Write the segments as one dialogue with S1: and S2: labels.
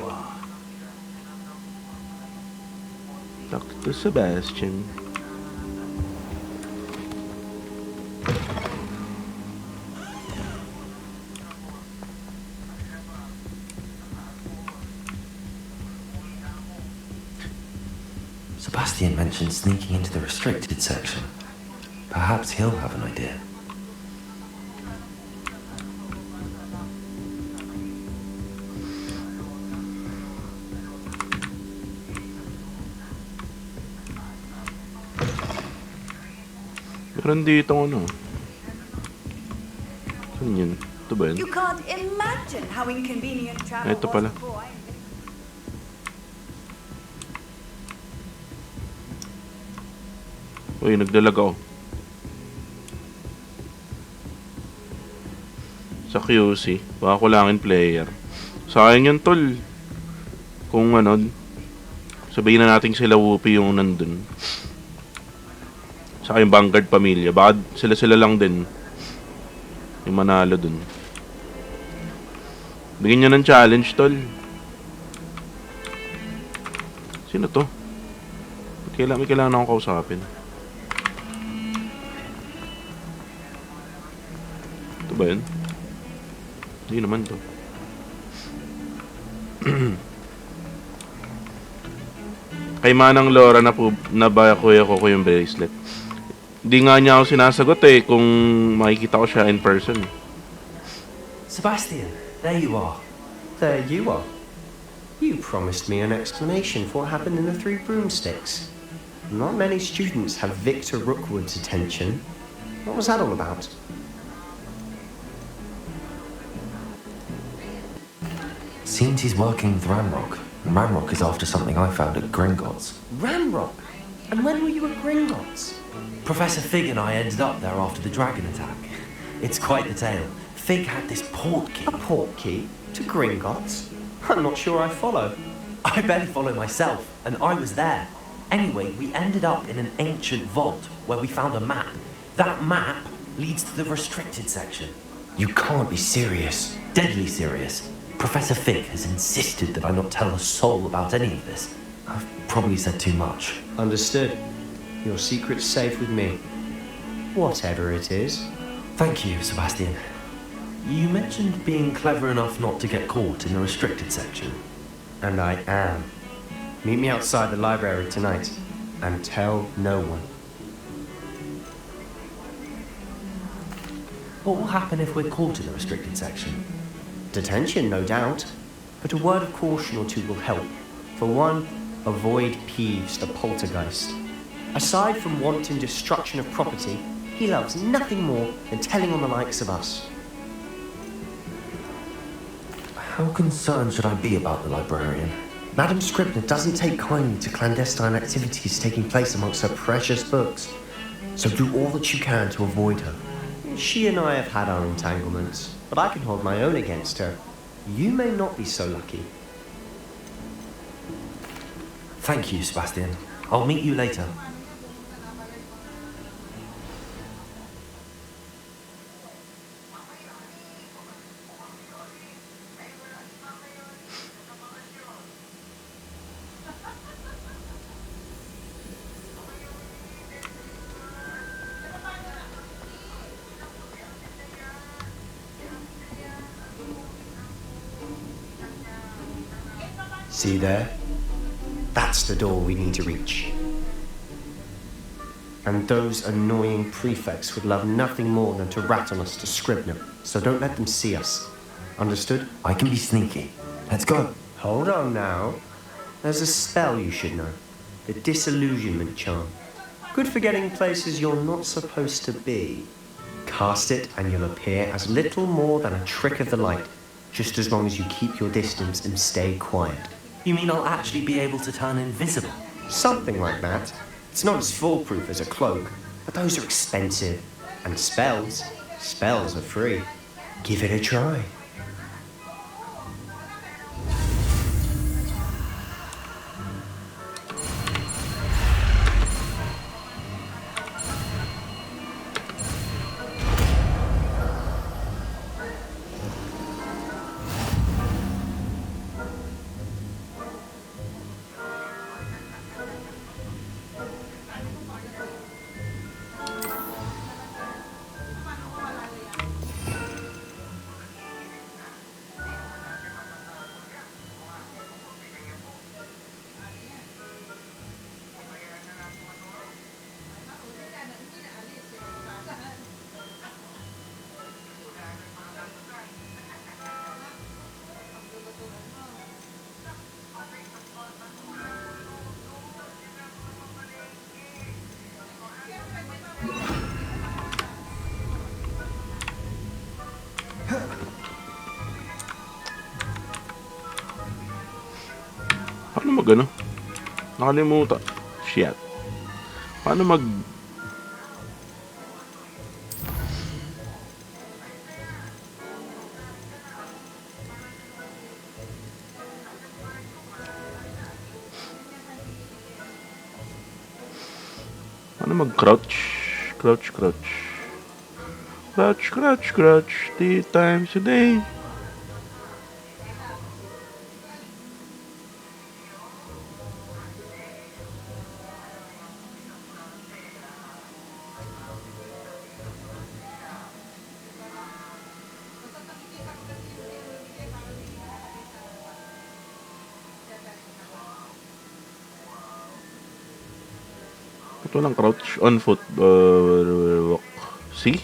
S1: you are.
S2: Dr. Sebastian.
S1: Sebastian mentioned sneaking into the restricted section. Perhaps he'll have an idea.
S2: Meron dito ano. Saan yun? Ito ba yun?
S3: You can't imagine how inconvenient travel
S2: Ito pala.
S3: was before I...
S2: Uy, nagdalag ako. Sa QC. Baka kulangin player. Sayang yun, tol. Kung ano, sabihin na natin sila Whoopi yung nandun. Saka yung Vanguard pamilya. Baka sila lang din yung manalo dun. Bigyan nyo ng challenge, tol. Sino to? May kailangan akong kausapin. Ito ba yun? Hindi naman to. Kay Manang Laura na po na ba kuya ko yung bracelet. Hindi nga niya ako sinasagot eh kung makikita ko siya in person.
S1: Sebastian, there you are.
S4: There you are. You promised me an explanation for what happened in the Three Broomsticks. Not many students have Victor Rookwood's attention. What was that all about?
S1: Seems he's working with Ramrock, and Ramrock is after something I found at Gringotts.
S4: Ramrock? And when were you at Gringotts?
S1: Professor Fig and I ended up there after the dragon attack. It's quite the tale. Fig had this port key.
S4: A port key? To Gringotts? I'm not sure I follow.
S1: I barely follow myself, and I was there. Anyway, we ended up in an ancient vault where we found a map. That map leads to the restricted section.
S4: You can't be serious.
S1: Deadly serious. Professor Fig has insisted that I not tell a soul about any of this. I've probably said too much.
S4: Understood. Your secret's safe with me. Whatever it is.
S1: Thank you, Sebastian. You mentioned being clever enough not to get caught in the restricted section.
S4: And I am. Meet me outside the library tonight. And tell no one.
S1: What will happen if we're caught in the restricted section?
S4: Detention, no doubt. But a word of caution or two will help. For one, avoid Peeves, the poltergeist. Aside from wanton destruction of property, he loves nothing more than telling on the likes of us.
S1: How concerned should I be about the librarian?
S4: Madam Scribner doesn't take kindly to clandestine activities taking place amongst her precious books. So do all that you can to avoid her. She and I have had our entanglements, but I can hold my own against her. You may not be so lucky.
S1: Thank you, Sebastian. I'll meet you later.
S4: See there? That's the door we need to reach. And those annoying prefects would love nothing more than to rat on us to Scribner, so don't let them see us. Understood?
S1: I can be sneaky. Let's go.
S4: Hold on now. There's a spell you should know. The Disillusionment Charm. Good for getting places you're not supposed to be. Cast it and you'll appear as little more than a trick of the light, just as long as you keep your distance and stay quiet.
S1: You mean I'll actually be able to turn invisible?
S4: Something like that. It's not as foolproof as a cloak, but those are expensive. And spells are free. Give it a try.
S2: Paano mag ano? Nakalimutan. Shit. Paano mag... Paano mag-crouch? Crouch. Crouch. 3 times a day. Ito lang, crouch on foot. Walk. See?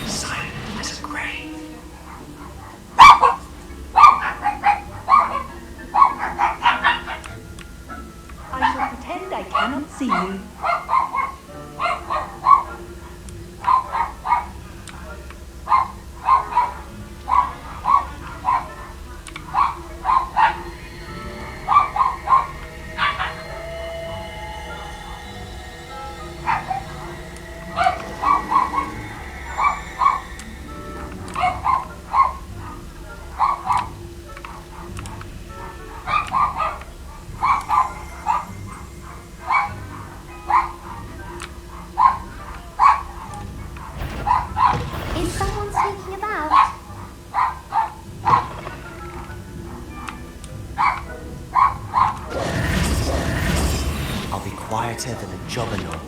S1: Silent as a grave.
S3: I shall pretend I cannot see you.
S5: Is someone sneaking about?
S1: I'll be quieter than a jobberknoll.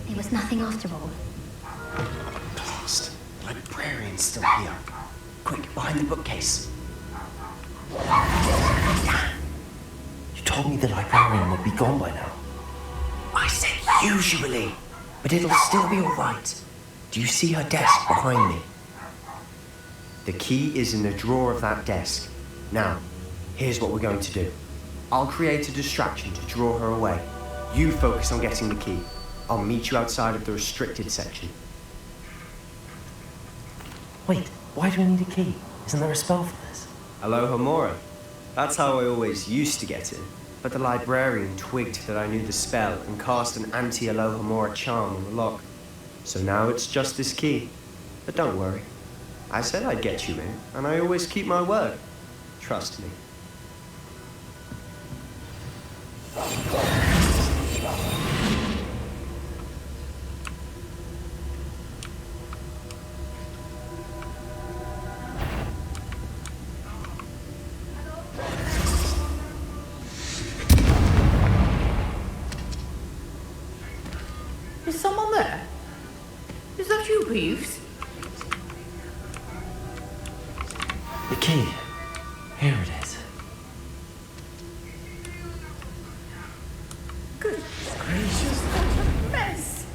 S5: It was nothing after all.
S1: Blast. The librarian's still here. Quick, behind the bookcase. You told me the librarian would be gone by now. I said usually, but it'll still be alright. Do you see her desk behind me?
S4: The key is in the drawer of that desk. Now, here's what we're going to do. I'll create a distraction to draw her away. You focus on getting the key. I'll meet you outside of the restricted section.
S1: Wait, why do we need a key? Isn't there a spell for this?
S4: Alohomora. That's how I always used to get in. But the librarian twigged that I knew the spell and cast an anti-Alohomora charm on the lock. So now it's just this key. But don't worry. I said I'd get you in, and I always keep my word. Trust me.
S6: Is someone there? Is that you, Peeves?
S1: The key. Here it is.
S6: Good gracious, what a mess!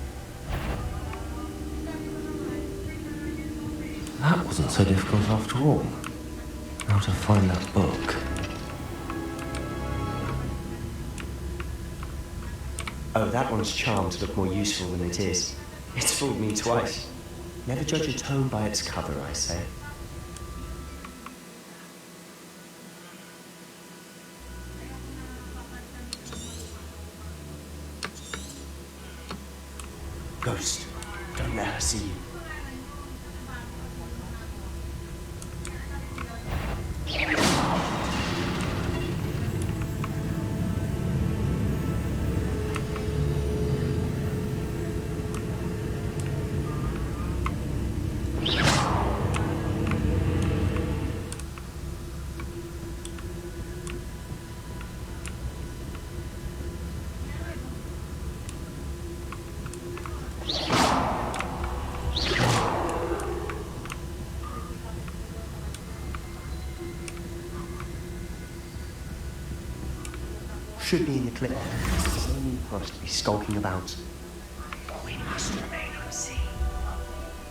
S1: That wasn't so difficult after all. Now to find that book.
S4: Oh, that one's charmed to look more useful than it is. It's fooled me twice. Never judge a tome by its cover, I say. Ghost, don't let her see you. Should be in the clip. Only must be skulking about.
S1: We must remain unseen.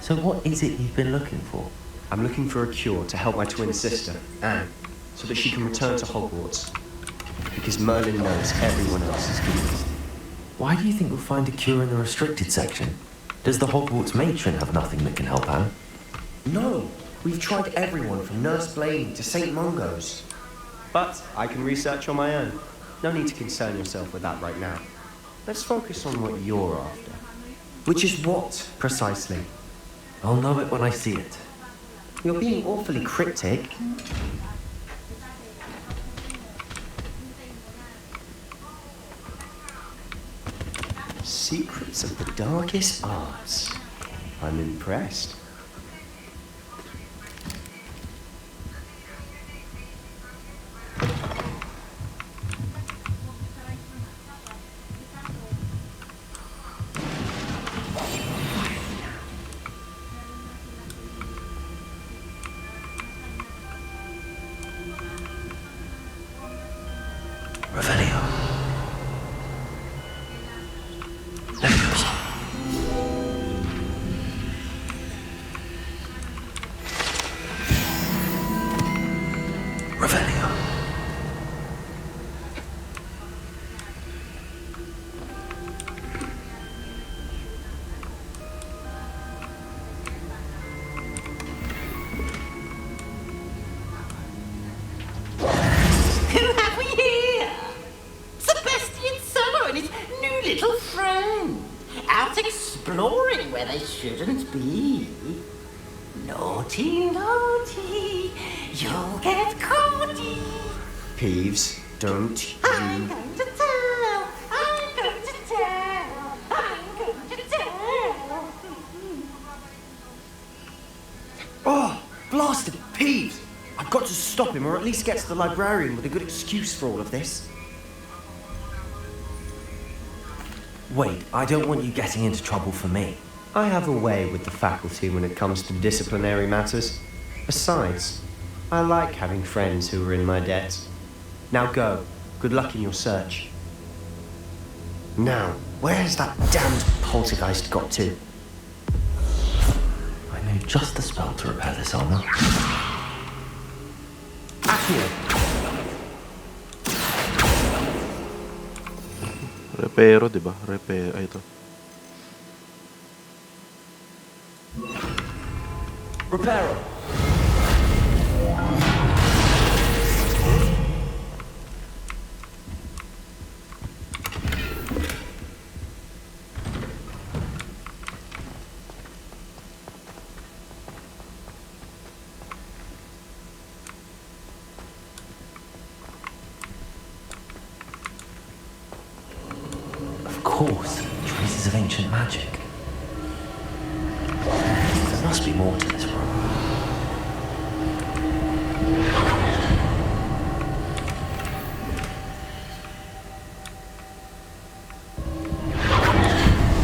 S1: So what is it you've been looking for?
S4: I'm looking for a cure to help my twin sister, Anne, so that she can return to Hogwarts. Because Merlin knows everyone else is guilty.
S1: Why do you think we'll find a cure in the restricted section? Does the Hogwarts matron have nothing that can help Anne?
S4: No, we've tried everyone from Nurse Blaney to St. Mungo's. But I can research on my own. No need to concern yourself with that right now. Let's focus on what you're after.
S1: Which is what?
S4: Precisely.
S1: I'll know it when I see it.
S4: You're being awfully cryptic. Secrets of the darkest arts. I'm impressed.
S1: Revelio. Leviosa. Revelio.
S6: Who have we here? Sebastian Summer and his new little friend. Out exploring where they shouldn't be. Naughty, naughty, you'll get caughty.
S4: Peeves, don't
S6: I'm
S4: you...
S6: going to tell, I'm going to tell, I'm going to tell.
S4: Oh, blasted Peeves! I've got to stop him, or at least get to the librarian with a good excuse for all of this.
S1: Wait, I don't want you getting into trouble for me.
S4: I have a way with the faculty when it comes to disciplinary matters. Besides, I like having friends who are in my debt. Now go. Good luck in your search. Now, where has that damned poltergeist got to?
S1: I knew just the spell to repair this armor.
S4: Accio!
S2: Repero, di ba? Repero. Ay, ito.
S1: Reparo. Of course, traces of ancient magic. There must be more to this room.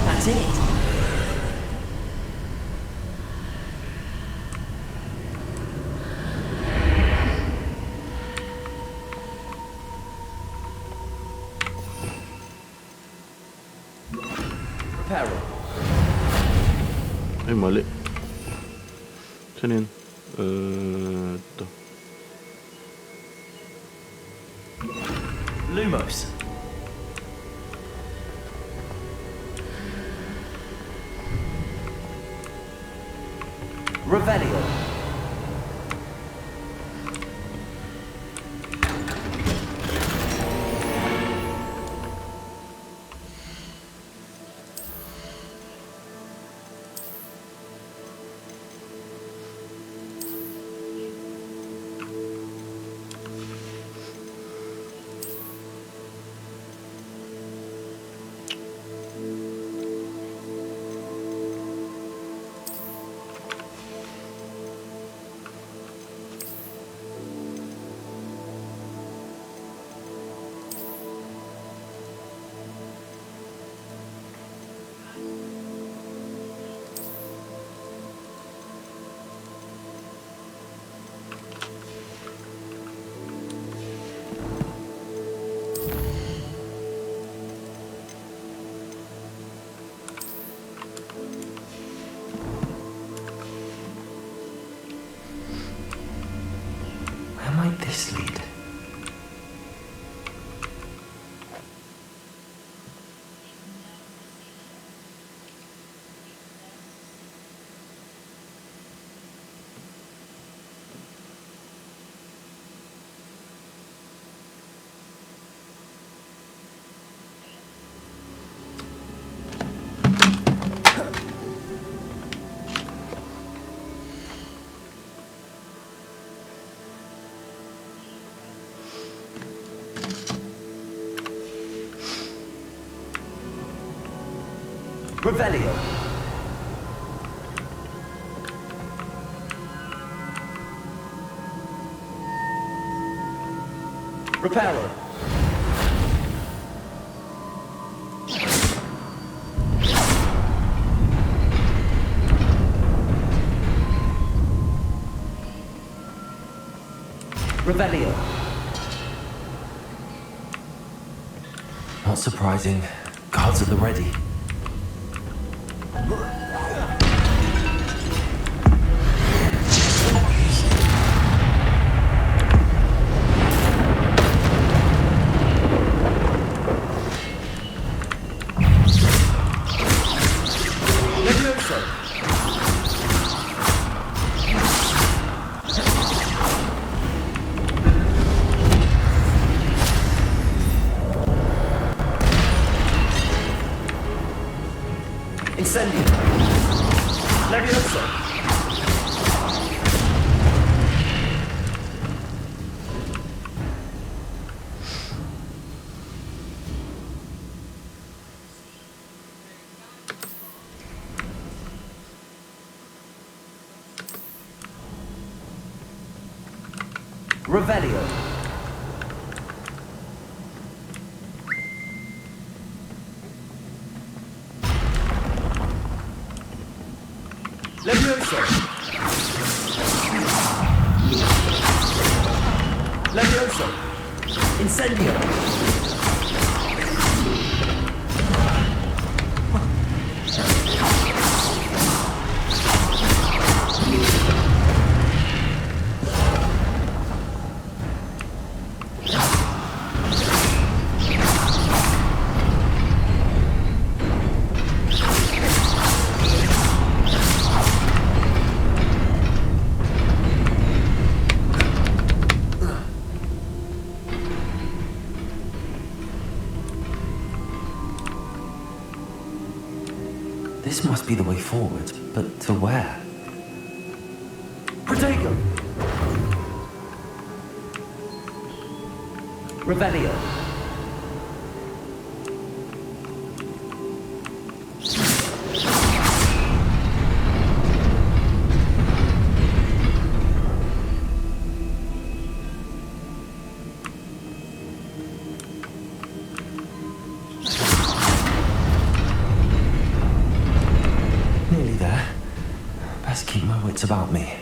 S1: That's it. Reparo.
S2: Ay, mali. Saan yun? Ito.
S1: Lumos. Revelio. this lead? Revelio. Reparo. Revelio. Not surprising. Guards at the ready. Incendio. Levioso. Revelio. Levioso. Levioso. Incendio. This must be the way forward, but to where? Protego! Revelio. Nearly there. Best keep my wits about me.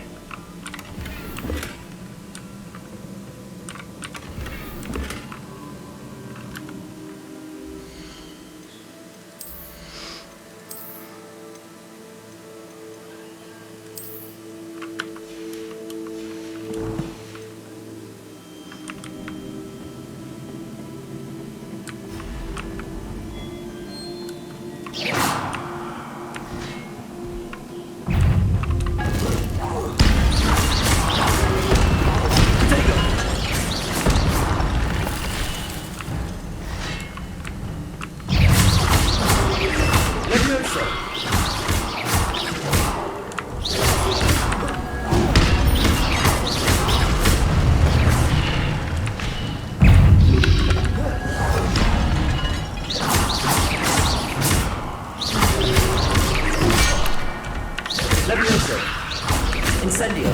S1: Incendio.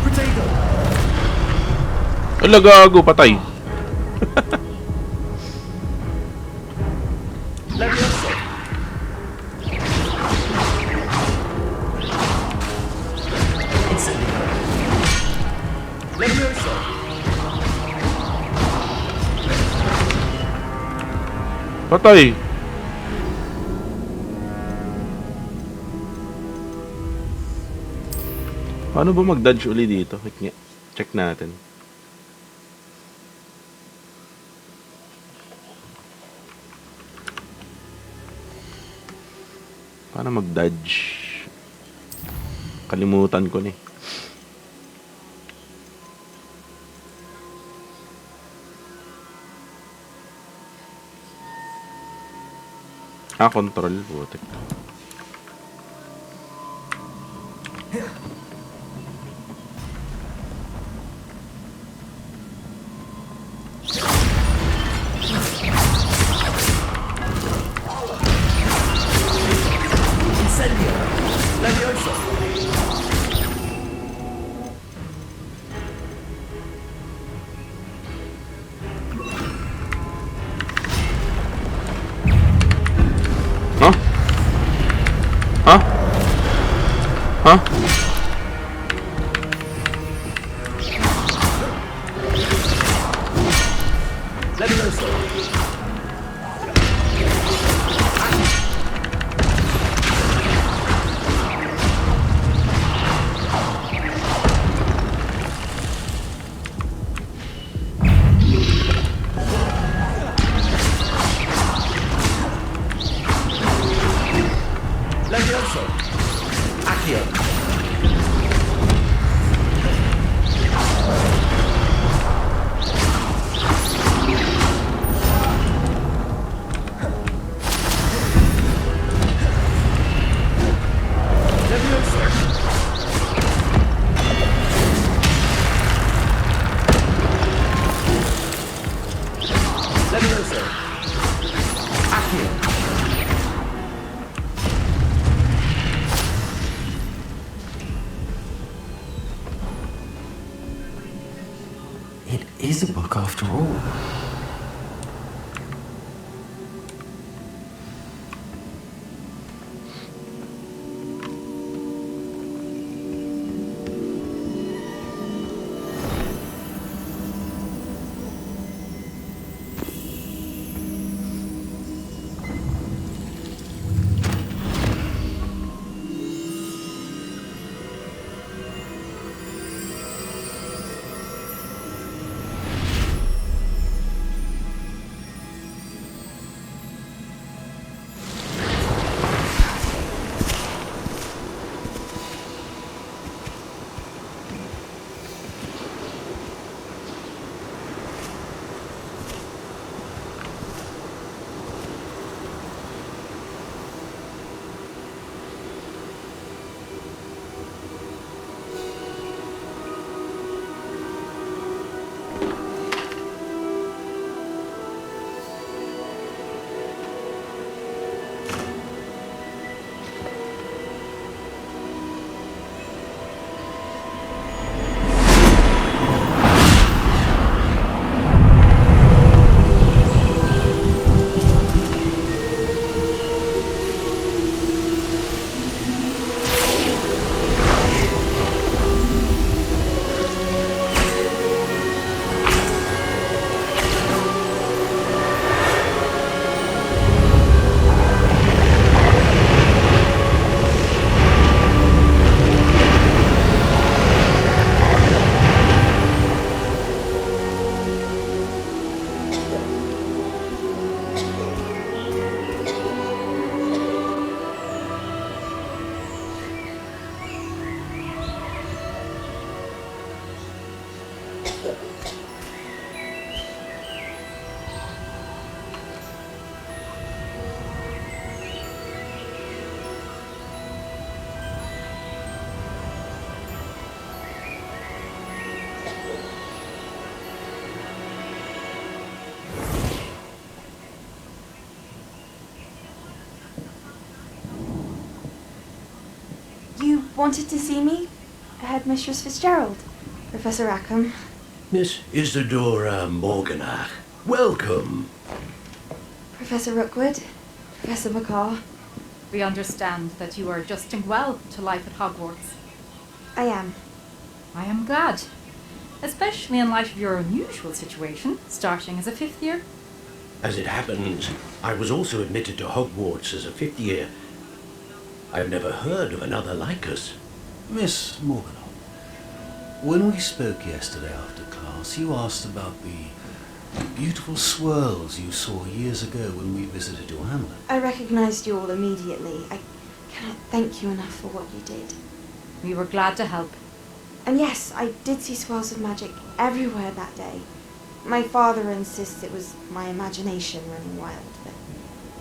S1: Protego.
S2: Ala, gago, patay.
S4: Levioso. Incendio. Levioso.
S2: Patay. Paano ba mag-dodge uli dito? Wait nga. Check natin. Paano mag-dodge? Kalimutan ko na eh. Control. Butik. Huh?
S1: It is a book after all.
S7: You wanted to see me? Headmistress Fitzgerald, Professor Rackham.
S8: Miss Isadora Morganach, welcome.
S7: Professor Rookwood, Professor McCaw.
S3: We understand that you are adjusting well to life at Hogwarts.
S7: I am.
S3: I am glad, especially in light of your unusual situation, starting as a 5th year.
S8: As it happens, I was also admitted to Hogwarts as a 5th year. I've never heard of another like us.
S9: Miss Morganach, When we spoke yesterday after class, you asked about the beautiful swirls you saw years ago when we visited your hamlet.
S7: I recognized you all immediately. I cannot thank you enough for what you did.
S3: We were glad to help.
S7: And yes, I did see swirls of magic everywhere that day. My father insists it was my imagination running wild, but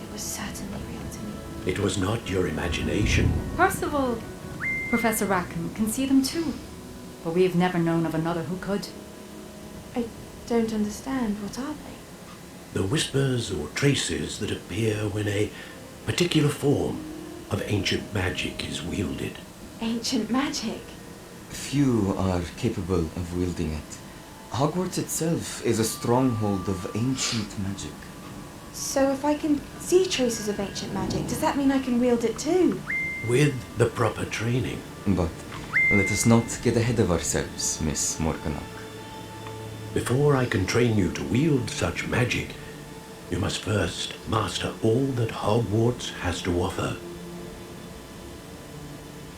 S7: it was certainly real to me.
S8: It was not your imagination.
S3: Percival, Professor Rackham can see them too, but we have never known of another who could.
S7: I don't understand. What are they?
S8: The whispers or traces that appear when a particular form of ancient magic is wielded.
S7: Ancient magic?
S10: Few are capable of wielding it. Hogwarts itself is a stronghold of ancient magic.
S7: So if I can see traces of ancient magic, does that mean I can wield it too?
S8: With the proper training.
S10: But let us not get ahead of ourselves, Miss Morganach.
S8: Before I can train you to wield such magic, you must first master all that Hogwarts has to offer.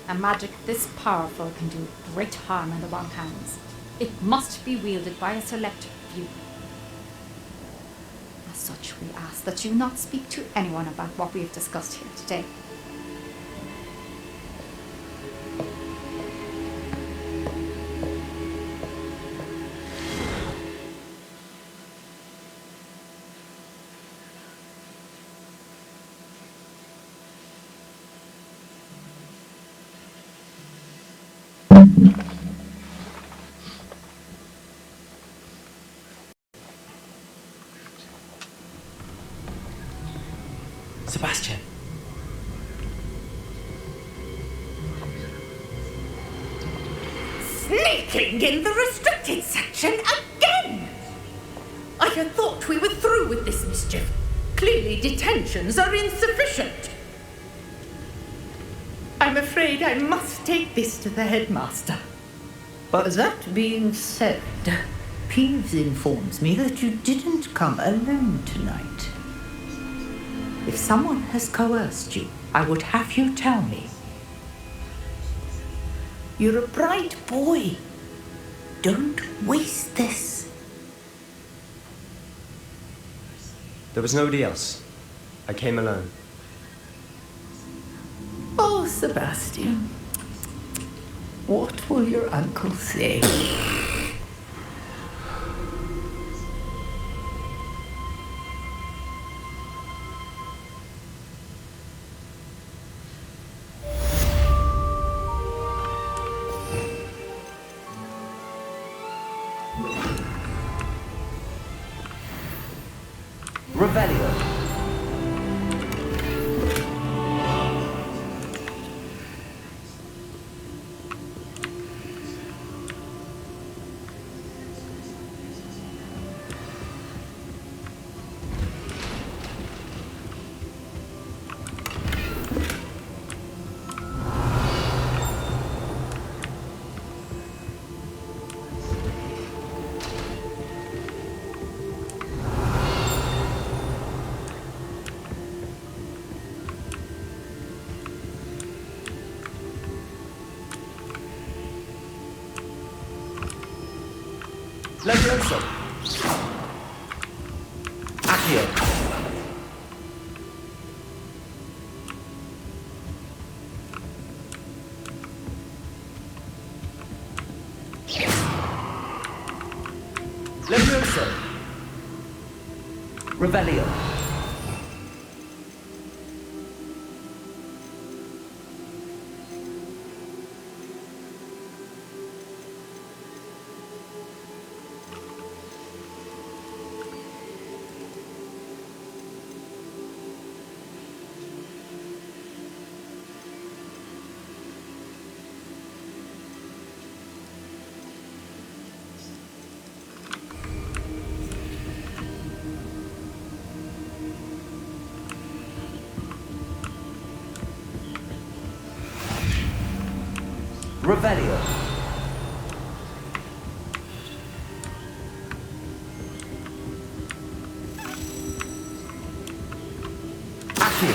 S3: A magic this powerful can do great harm in the wrong hands. It must be wielded by a select few. As such, we ask that you not speak to anyone about what we have discussed here today.
S1: Sebastian.
S6: Sneaking in the restricted section again! I had thought we were through with this mischief. Clearly detentions are insufficient. I'm afraid I must take this to the headmaster.
S11: But that being said, Peeves informs me that you didn't come alone tonight. If someone has coerced you, I would have you tell me. You're a bright boy. Don't waste this.
S4: There was nobody else. I came alone.
S11: Oh, Sebastian. What will your uncle say?
S1: Revelio. Levioso. Accio. Levioso. Revelio. Revelio. Accio.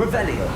S1: Revelio.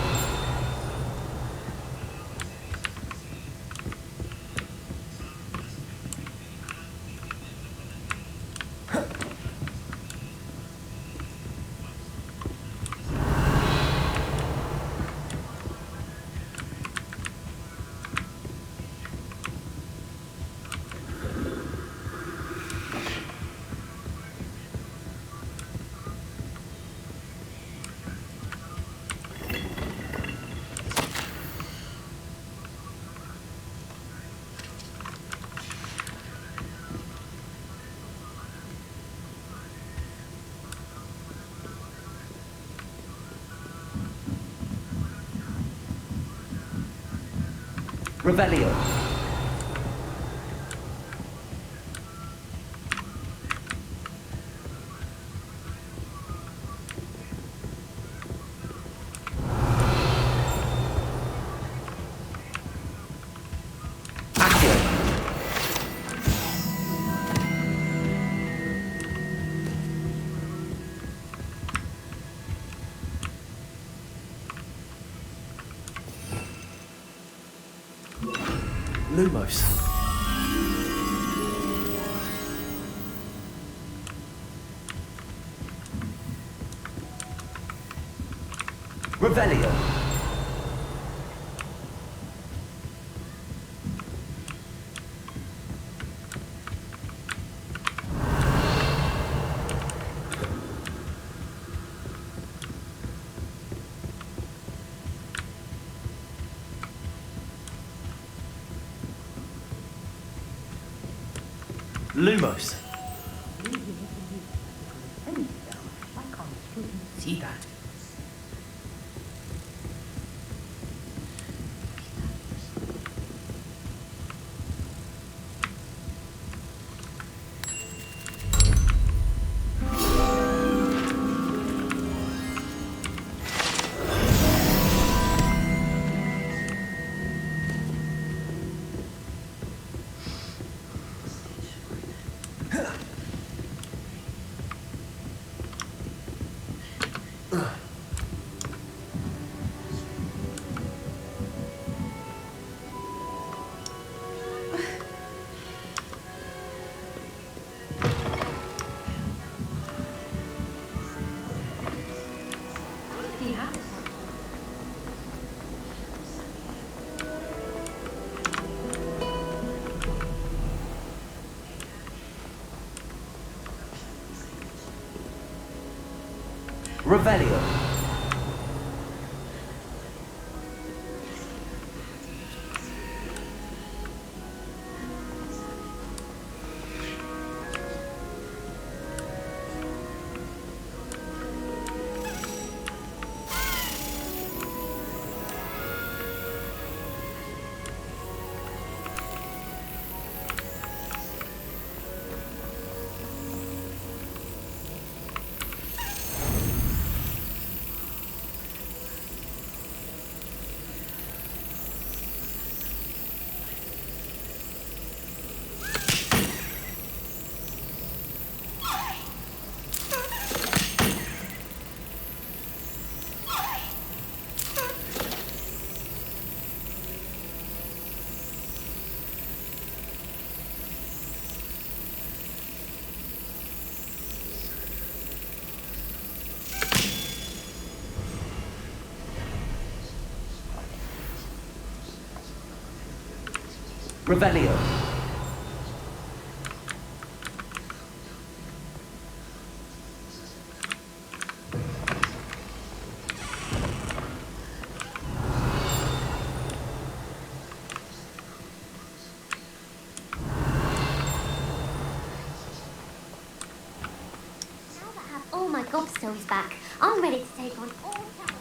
S1: Revelio. Lumos. Revelio. Lumos.
S11: I can't see that. Revelio. Revelio.
S5: Now that I have all my gobstones back, I'm ready to take on all challenges.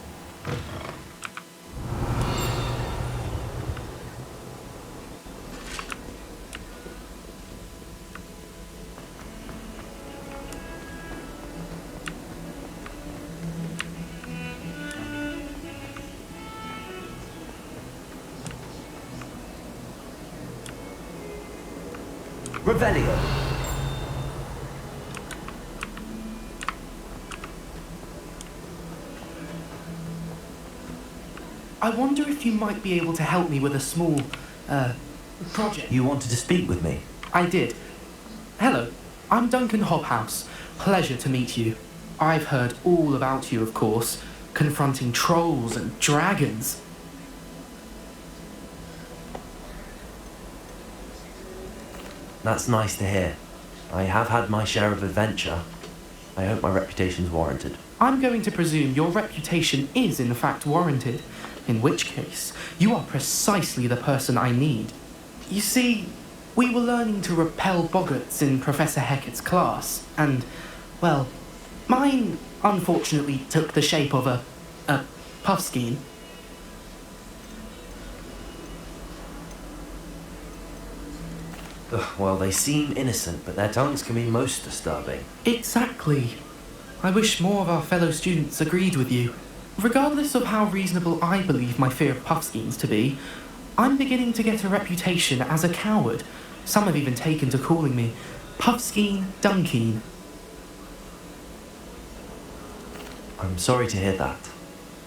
S1: Revelio.
S12: I wonder if you might be able to help me with a small, project.
S1: You wanted to speak with me?
S12: I did. Hello, I'm Duncan Hobhouse. Pleasure to meet you. I've heard all about you, of course, confronting trolls and dragons.
S1: That's nice to hear. I have had my share of adventure. I hope my reputation's warranted.
S12: I'm going to presume your reputation is in fact warranted, in which case, you are precisely the person I need. You see, we were learning to repel boggarts in Professor Hecat's class, and, well, mine unfortunately took the shape of a puffskein.
S1: Well, they seem innocent, but their tongues can be most disturbing.
S12: Exactly. I wish more of our fellow students agreed with you. Regardless of how reasonable I believe my fear of puffskeins to be, I'm beginning to get a reputation as a coward. Some have even taken to calling me Puffskeen Dunkeen.
S1: I'm sorry to hear that.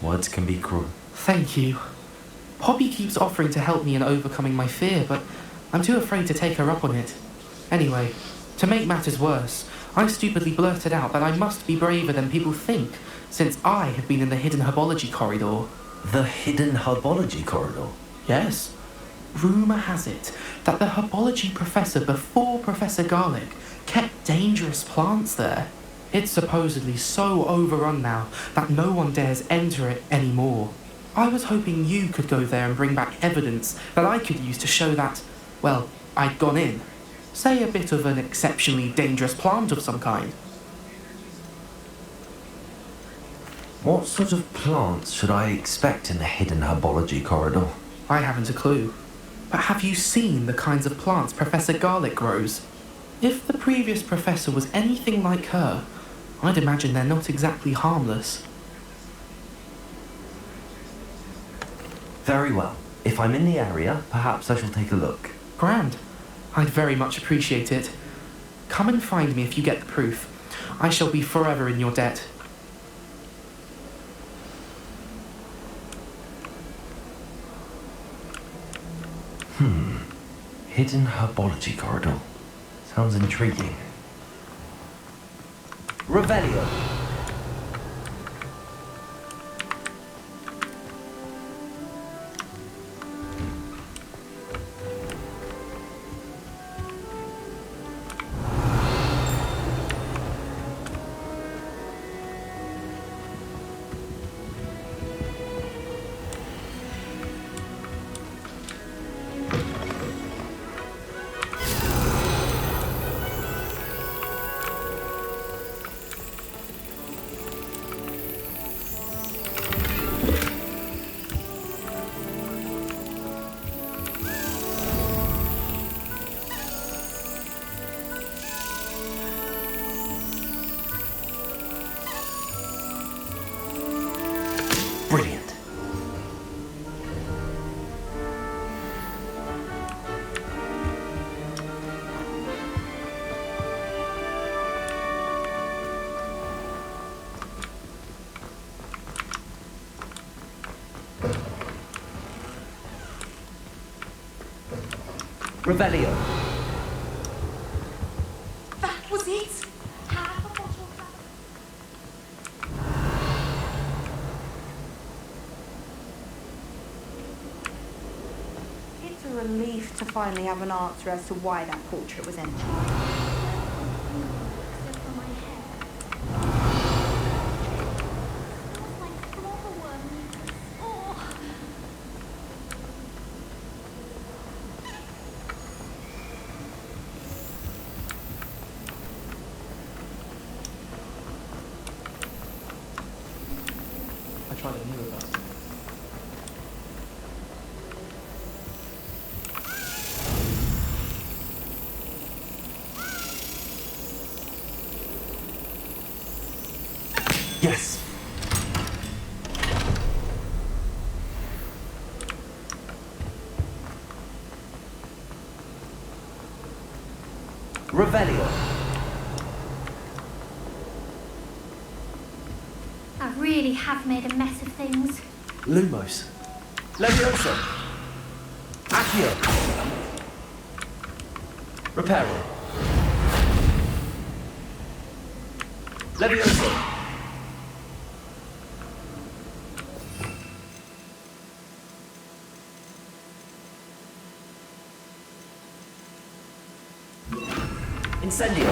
S1: Words can be cruel.
S12: Thank you. Poppy keeps offering to help me in overcoming my fear, but I'm too afraid to take her up on it. Anyway, to make matters worse, I stupidly blurted out that I must be braver than people think, since I have been in the hidden herbology corridor.
S1: The hidden herbology corridor?
S12: Yes. Rumour has it that the herbology professor before Professor Garlic kept dangerous plants there. It's supposedly so overrun now that no one dares enter it anymore. I was hoping you could go there and bring back evidence that I could use to show that, well, I'd gone in. Say a bit of an exceptionally dangerous plant of some kind.
S1: What sort of plants should I expect in the hidden herbology corridor?
S12: I haven't a clue. But have you seen the kinds of plants Professor Garlic grows? If the previous professor was anything like her, I'd imagine they're not exactly harmless.
S1: Very well. If I'm in the area, perhaps I shall take a look.
S12: Grand. I'd very much appreciate it. Come and find me if you get the proof. I shall be forever in your debt.
S1: Hidden herbology corridor. Sounds intriguing. Revelio. Brilliant. Revelio.
S6: That was it.
S7: It's a relief to finally have an answer as to why that portrait was empty.
S12: I tried a newer button.
S1: Yes. Revelio.
S5: I really have made a mess of things.
S1: Lumos. Levioso! Accio! Reparo! Levioso! Incendio!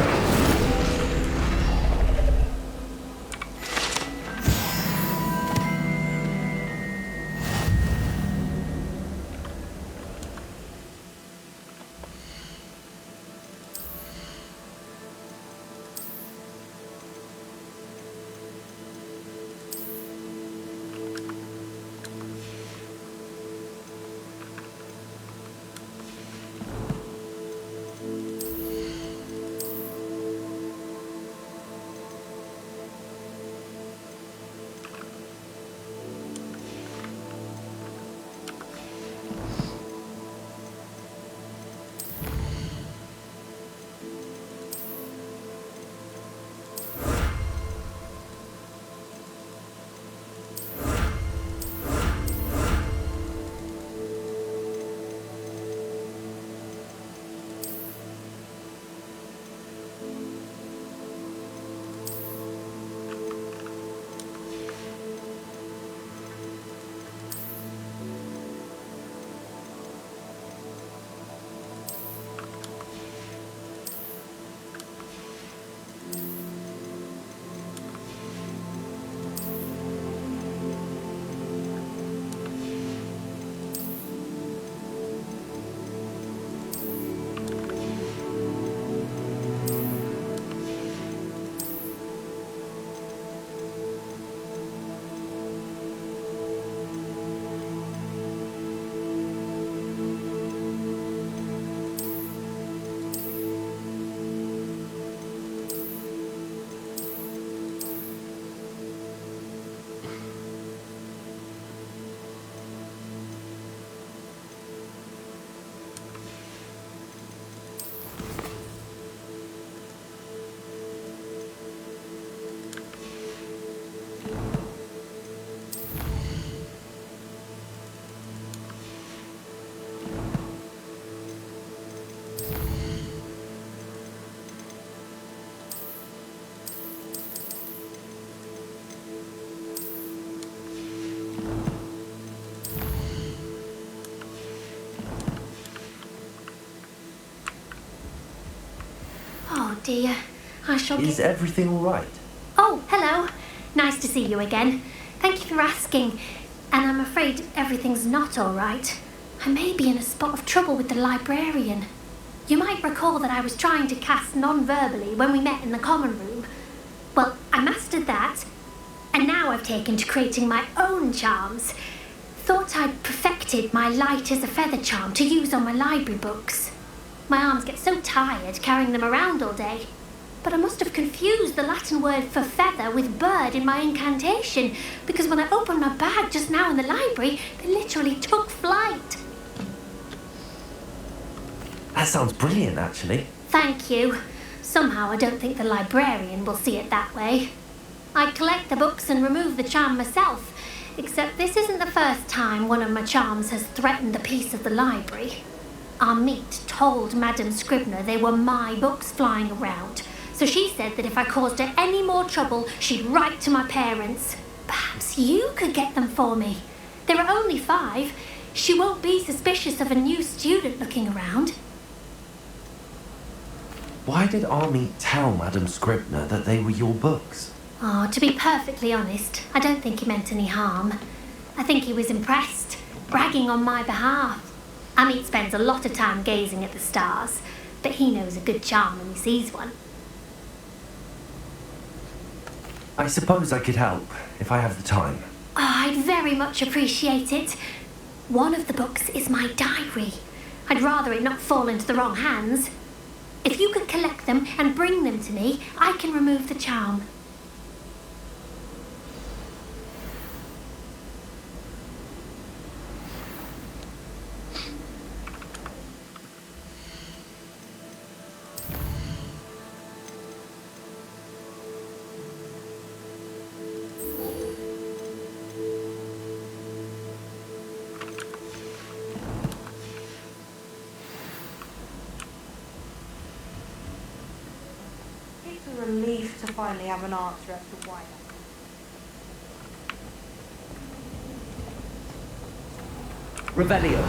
S5: Oh dear, I shall
S1: Is everything all right?
S5: Oh, hello. Nice to see you again. Thank you for asking. And I'm afraid everything's not all right. I may be in a spot of trouble with the librarian. You might recall that I was trying to cast non-verbally when we met in the common room. Well, I mastered that, and now I've taken to creating my own charms. Thought I'd perfected my light as a feather charm to use on my library books. My arms get so tired carrying them around all day. But I must have confused the Latin word for feather with bird in my incantation, because when I opened my bag just now in the library, they literally took flight.
S1: That sounds brilliant, actually.
S5: Thank you. Somehow I don't think the librarian will see it that way. I collect the books and remove the charm myself, except this isn't the first time one of my charms has threatened the peace of the library. Our meet told Madame Scribner they were my books flying around, so she said that if I caused her any more trouble, she'd write to my parents. Perhaps you could get them for me. There are only 5. She won't be suspicious of a new student looking around.
S1: Why did Army tell Madame Scribner that they were your books?
S5: Oh, to be perfectly honest, I don't think he meant any harm. I think he was impressed, bragging on my behalf. Amit spends a lot of time gazing at the stars, but he knows a good charm when he sees one.
S1: I suppose I could help, if I have the time.
S5: Oh, I'd very much appreciate it. One of the books is my diary. I'd rather it not fall into the wrong hands. If you could collect them and bring them to me, I can remove the charm.
S7: a relief to finally have an answer as to why.
S1: Revelio.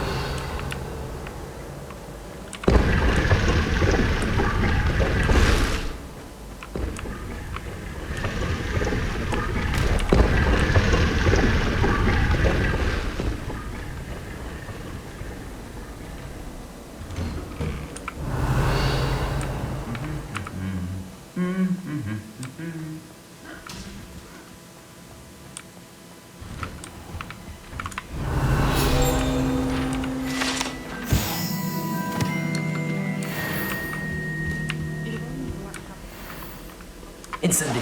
S1: Incendio.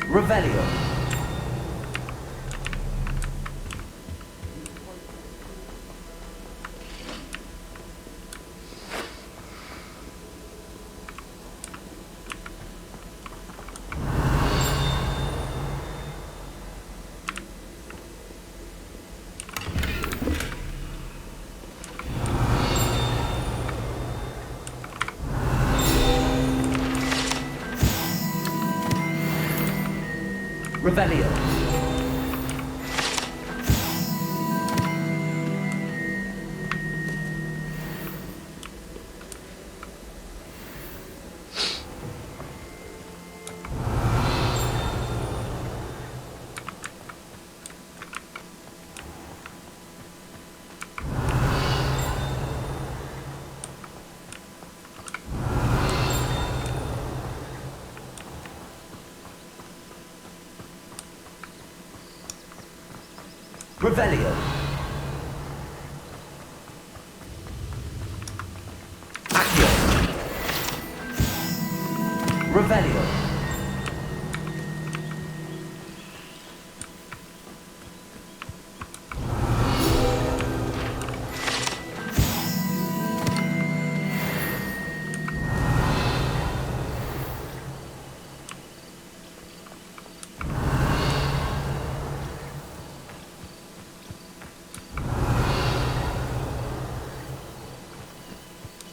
S1: Revelio. Revelio. Revelio. Accio. Revelio.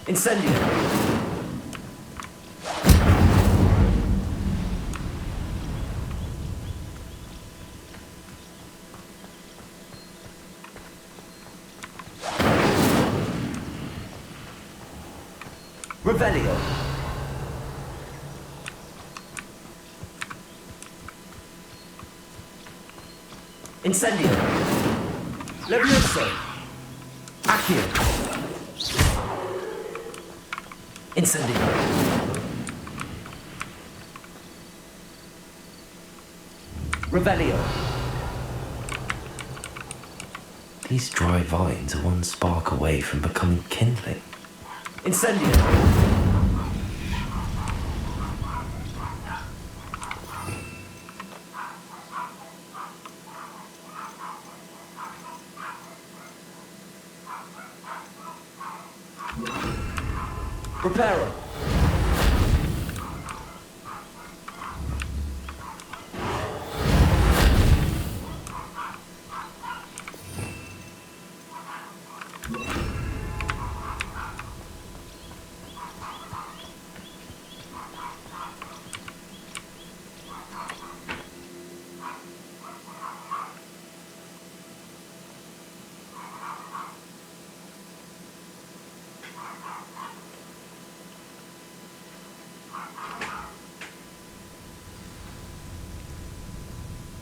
S1: Incendio. Revelio. Incendio. Levioso. Accio. Incendio. Revelio. These dry vines are one spark away from becoming kindling. Incendio. Preparo.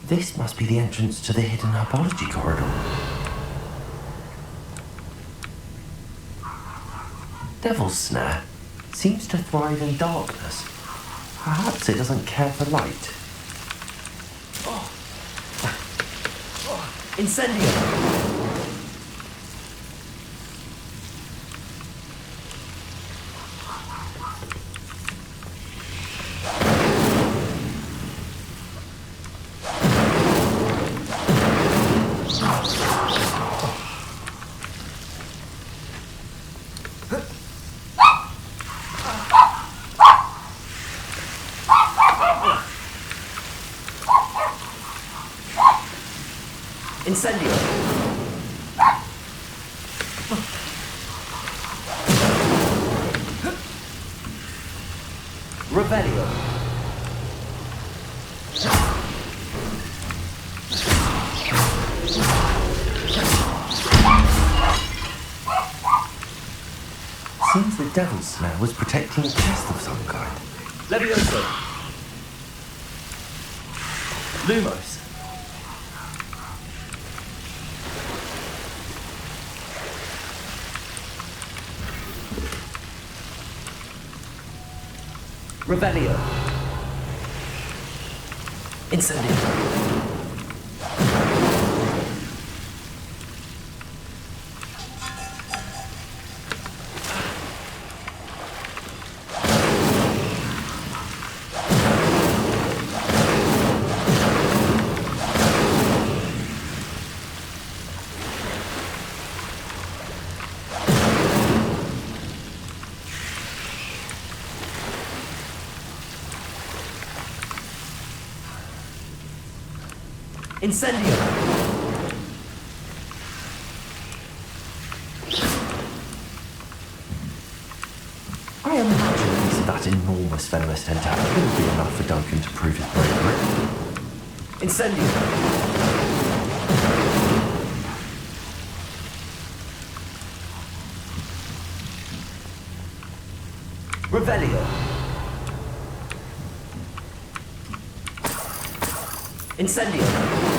S1: This must be the entrance to the hidden herbology corridor. Devil's Snare seems to thrive in darkness. Perhaps it doesn't care for light. Incendio! Incendio! Seems the devil's snare was protecting a chest of some kind. Levioso! Lumos! Revelio! Incendio! Incendio! I imagine the use of that enormous venomous tentacle will be enough for Duncan to prove his bravery. Incendio! Revelio! Incendio!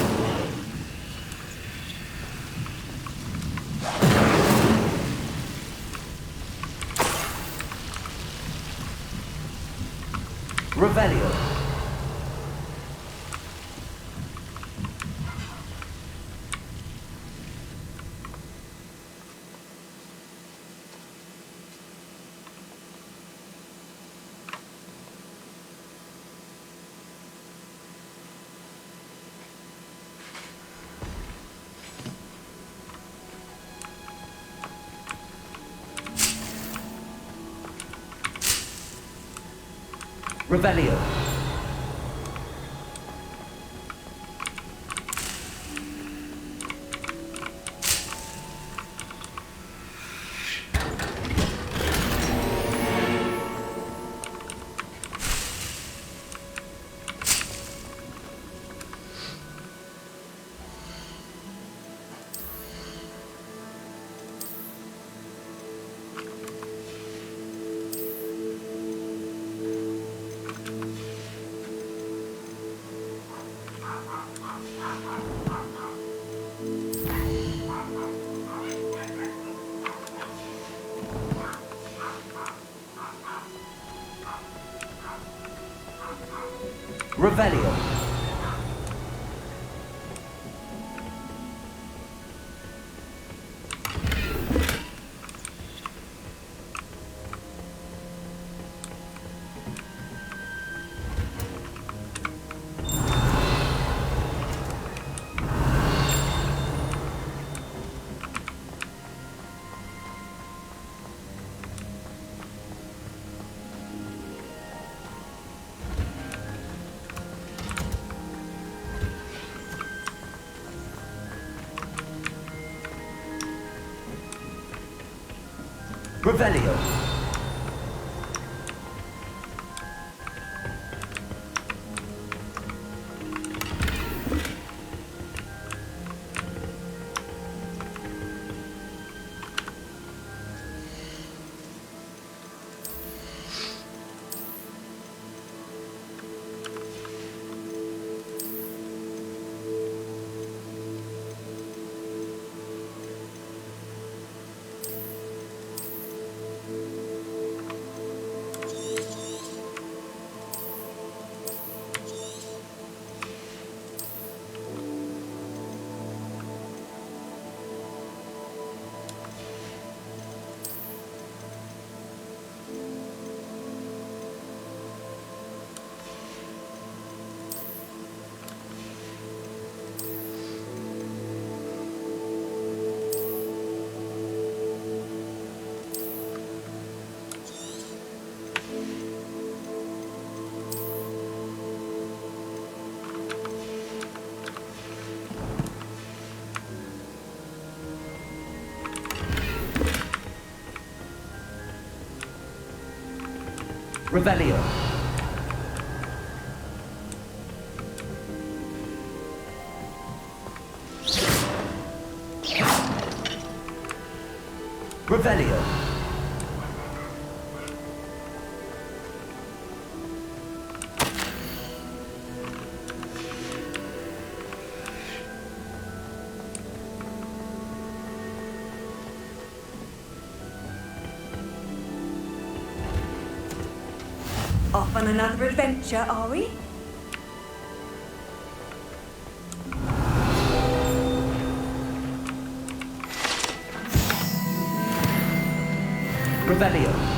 S1: Revelio. Revelio. Revelio. Revelio. Revelio. Revelio.
S13: Off on another adventure, are we?
S1: Revelio.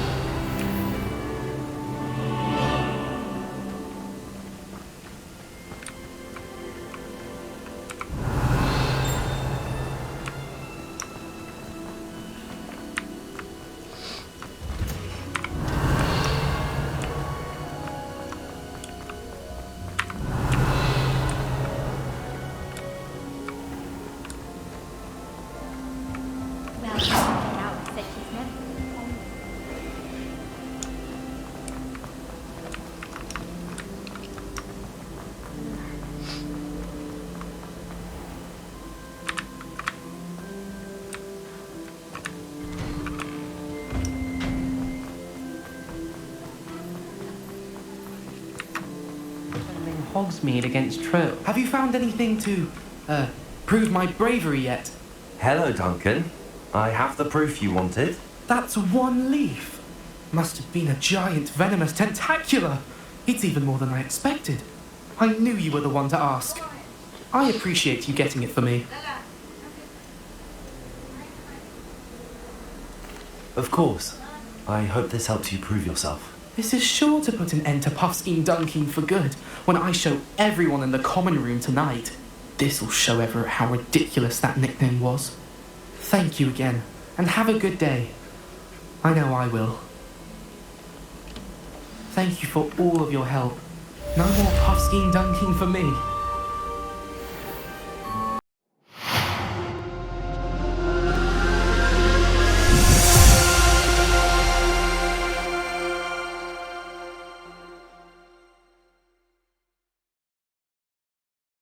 S12: Hogsmeade against Trill. Have you found anything to, prove my bravery yet?
S1: Hello, Duncan. I have the proof you wanted.
S12: That's one leaf. Must have been a giant venomous tentacula. It's even more than I expected. I knew you were the one to ask. I appreciate you getting it for me.
S1: Of course. I hope this helps you prove yourself.
S12: This is sure to put an end to Puffskein Dunking for good when I show everyone in the common room tonight. This'll show Everett how ridiculous that nickname was. Thank you again, and have a good day. I know I will. Thank you for all of your help. No more Puffskein Dunking for me.